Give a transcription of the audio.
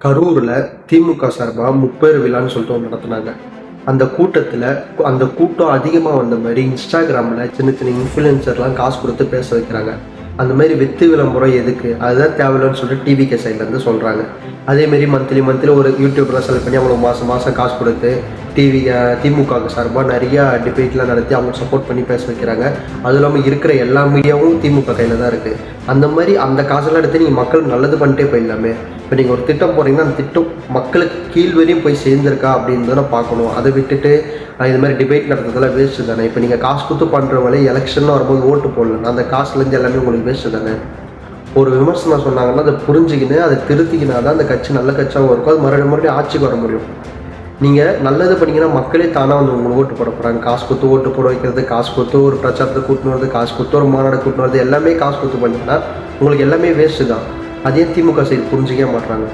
கரூரில் திமுக சார்பாக முப்பேறு விழான்னு சொல்லிட்டு ஒன்று நடத்துனாங்க. அந்த கூட்டத்தில் அந்த கூட்டம் அதிகமாக வந்த மாதிரி இன்ஸ்டாகிராமில் சின்ன சின்ன இன்ஃப்ளூயன்சர்லாம் காசு கொடுத்து பேச வைக்கிறாங்க. அந்த மாதிரி வித்து விளம்பரம் எதுக்கு, அதுதான் தேவையில்லைன்னு சொல்லிட்டு டிவிகே சைட்லேருந்து சொல்கிறாங்க. அதேமாரி மந்த்லி ஒரு யூடியூப்லாம் செலக்ட் பண்ணி அவங்களுக்கு மாதம் காசு கொடுத்து திமுக சார்பாக நிறையா டிபேட்லாம் நடத்தி அவங்க சப்போர்ட் பண்ணி பேச வைக்கிறாங்க. அதுவும் இல்லாமல் இருக்கிற எல்லா மீடியாவும் திமுக கையில் தான் இருக்குது. அந்த மாதிரி அந்த காசெல்லாம் எடுத்து நீங்கள் மக்கள் நல்லது பண்ணிட்டே போயிடலாமே. இப்போ நீங்கள் ஒரு திட்டம் போகிறீங்கன்னா அந்த திட்டம் மக்களுக்கு கீழ் வரையும் போய் சேர்ந்துருக்கா அப்படின்னு தானே பார்க்கணும். அதை விட்டுட்டு இது மாதிரி டிபேட் நடத்துறதுலாம் வேஸ்ட்டு தானே. இப்போ நீங்கள் காசு கொடுத்து பண்ணுறவங்களே எலெக்ஷன் வரும்போது ஓட்டு போடலாம், அந்த காசுலேருந்து எல்லாமே உங்களுக்கு வேஸ்ட்டு தானே. ஒரு விமர்சனம் சொன்னாங்கன்னா அதை புரிஞ்சுக்கின்னு அதை திருத்திக்கினா தான் அந்த கட்சி நல்ல கட்சியாகவும் இருக்கும். அது மறுபடியும் ஆட்சிக்கு வர முடியும். நீங்கள் நல்லது பண்ணிங்கன்னா மக்களே தானாக வந்து உங்களுக்கு ஓட்டு போட போகிறாங்க. காசு கொடுத்து ஓட்டு போட வைக்கிறது, காசு கொடுத்து ஒரு பிரச்சாரத்தை கூட்டின்னு வருது, காசு கொடுத்து ஒரு மாநாடு கூட்டின்னு வருது, எல்லாமே காசு கொடுத்து பண்ணிங்கன்னா உங்களுக்கு எல்லாமே வேஸ்ட்டு தான். அதே திமுக சைடு புரிஞ்சிக்கவே மாட்டுறாங்க.